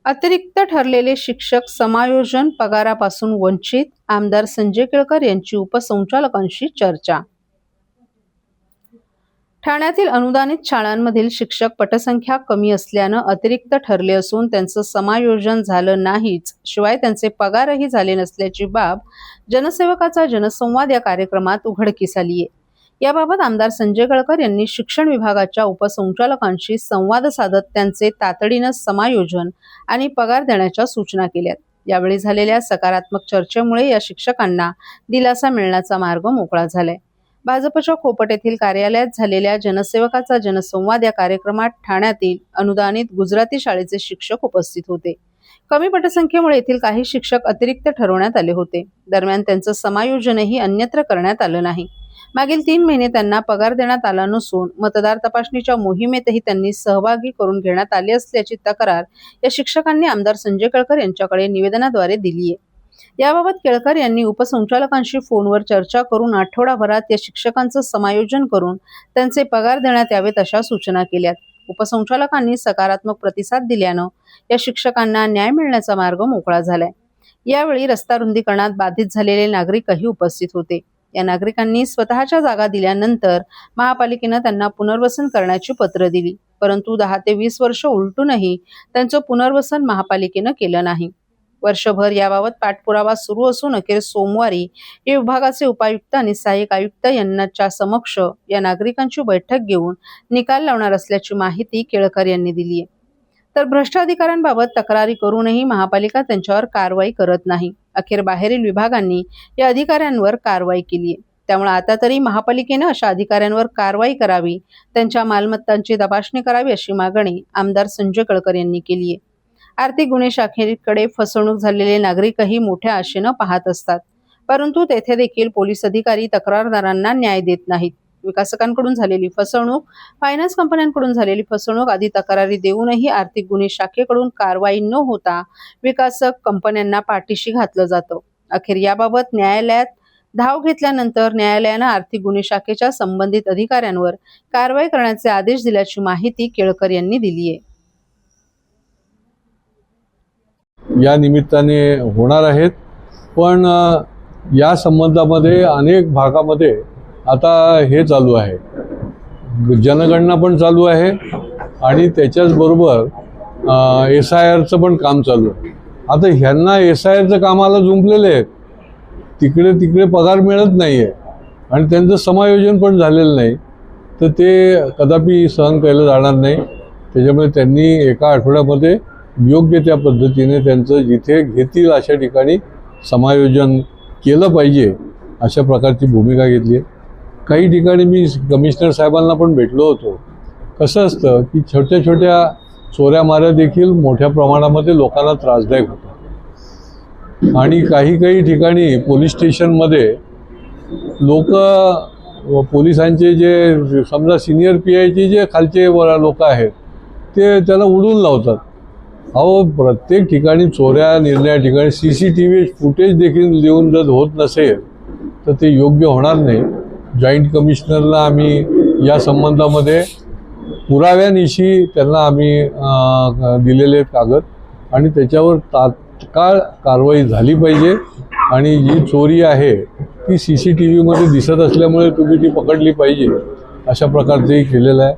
अतिरिक्त ठरलेले शिक्षक समायोजन पगारापासून वंचित, आमदार संजय केळकर यांची उपसंचालकांशी चर्चा। ठाण्यातील अनुदानित शाळांमधील शिक्षक पटसंख्या कमी असल्यानं अतिरिक्त ठरले असून त्यांचं समायोजन झालं नाहीच, शिवाय त्यांचे पगारही झाले नसल्याची बाब जनसेवकाचा जनसंवाद या कार्यक्रमात उघडकीस आली आहे। याबाबत आमदार संजय केळकर यांनी शिक्षण विभागाच्या उपसंचालकांशी संवाद साधत त्यांचे तातडीनं समायोजन आणि पगार देण्याच्या सूचना केल्यात। यावेळी झालेल्या सकारात्मक चर्चेमुळे या शिक्षकांना दिलासा मिळण्याचा मार्ग मोकळा झालाय। भाजपच्या खोपट येथील कार्यालयात झालेल्या जनसेवकाचा जनसंवाद या कार्यक्रमात ठाण्यातील अनुदानित गुजराती शाळेचे शिक्षक उपस्थित होते। कमी पटसंख्येमुळे येथील काही शिक्षक अतिरिक्त ठरवण्यात आले होते। दरम्यान त्यांचं समायोजनही अन्यत्र करण्यात आलं नाही। मागील 3 महिने त्यांना पगार देण्यात आला नसून मतदार तपासणीच्या मोहिमेतही त्यांनी सहभागी करून घेण्यात आले असल्याची तक्रार या शिक्षकांनी आमदार संजय केळकर यांच्याकडे निवेदनाद्वारे दिली आहे। याबाबत केळकर यांनी उपसंचालकांशी फोनवर चर्चा करून आठवडाभरात या शिक्षकांचं समायोजन करून त्यांचे पगार देण्यात यावेत अशा सूचना केल्यात। उपसंचालकांनी सकारात्मक प्रतिसाद दिल्यानं या शिक्षकांना न्याय मिळण्याचा मार्ग मोकळा झालाय। यावेळी रस्ता रुंदीकरणात बाधित झालेले नागरिकही उपस्थित होते। या नागरिकांनी स्वतःच्या जागा दिल्यानंतर महापालिकेनं त्यांना पुनर्वसन करण्याची पत्र दिली, परंतु 10 ते 20 वर्ष उलटूनही त्यांचं पुनर्वसन महापालिकेनं केलं नाही। वर्षभर याबाबत पाठपुरावा सुरू असून अखेर सोमवारी या विभागाचे उपायुक्त आणि सहाय्यक आयुक्त यांच्या समक्ष या नागरिकांची बैठक घेऊन निकाल लावणार असल्याची माहिती केळकर यांनी दिली आहे। तर भ्रष्ट अधिकाऱ्यांबाबत तक्रारी करूनही महापालिका त्यांच्यावर कारवाई करत नाही। अखेर बाहेरील विभागांनी या अधिकाऱ्यांवर कारवाई केली आहे। त्यामुळे आता तरी महापालिकेनं अशा अधिकाऱ्यांवर कारवाई करावी, त्यांच्या मालमत्तांची तपासणी करावी अशी मागणी आमदार संजय केळकर यांनी केली आहे। आर्थिक गुन्हे शाखेकडे फसवणूक झालेले नागरिकही मोठ्या आशेनं पाहत असतात, परंतु तेथे देखील पोलीस अधिकारी तक्रारदारांना न्याय देत नाहीत। विकासकांकडून झालेली फसवणूक, फायनान्स कंपन्यांकडून झालेली फसवणूक आदी तक्रारी देऊनही आर्थिक गुन्हे शाखेकडून कारवाई न होता विकासक कंपन्यांना पाठीशी घातलं जातं। अखेर याबाबत न्यायालयात धाव घेतल्यानंतर न्यायालयानं आर्थिक गुन्हे शाखेच्या संबंधित अधिकाऱ्यांवर कारवाई करण्याचे आदेश दिल्याची माहिती केळकर यांनी दिली आहे। या निमित्ताने होणार आहेत, पण या संबंधामध्ये अनेक भागामध्ये आता हे चालू आहे, जनगणना पण चालू आहे आणि त्याच्याच बरोबर SIRचं पण काम चालू आहे। आता ह्यांना SIRचं कामाला जुंपलेले आहेत, तिकडे पगार मिळत नाही आहे आणि त्यांचं समायोजन पण झालेलं नाही, तर ते कदापि सहन केलं जाणार नाही। त्याच्यामुळे त्यांनी एका आठवड्यामध्ये योग्य त्या पद्धतीने त्यांचं जिथे घेतील अशा ठिकाणी समायोजन केलं पाहिजे अशा प्रकारची भूमिका घेतली आहे। काही ठिकाणी मी कमिशनर साहेबांना पण भेटलो होतो। कसं असतं की छोट्या छोट्या चोऱ्या माऱ्या देखील मोठ्या प्रमाणामध्ये लोकांना त्रासदायक होतात आणि काही ठिकाणी पोलीस स्टेशनमध्ये लोक पोलिसांचे जे समजा सिनियर PIचे जे खालचे लोक आहेत ते त्याला उडून लावतात। अहो, प्रत्येक ठिकाणी चोऱ्या निर्णया ठिकाणी CCTV फुटेज देखील देऊन जर होत नसेल तर ते योग्य होणार नाही। जॉईंट कमिशनरला आम्ही या संबंधामध्ये पुराव्यानिशी त्यांना आम्ही दिलेले कागद आणि त्याच्यावर तात्काळ कारवाई झाली पाहिजे आणि जी चोरी आहे ती CCTVमध्ये दिसत असल्यामुळे तुम्ही ती पकडली पाहिजे अशा प्रकारचंही केलेलं आहे।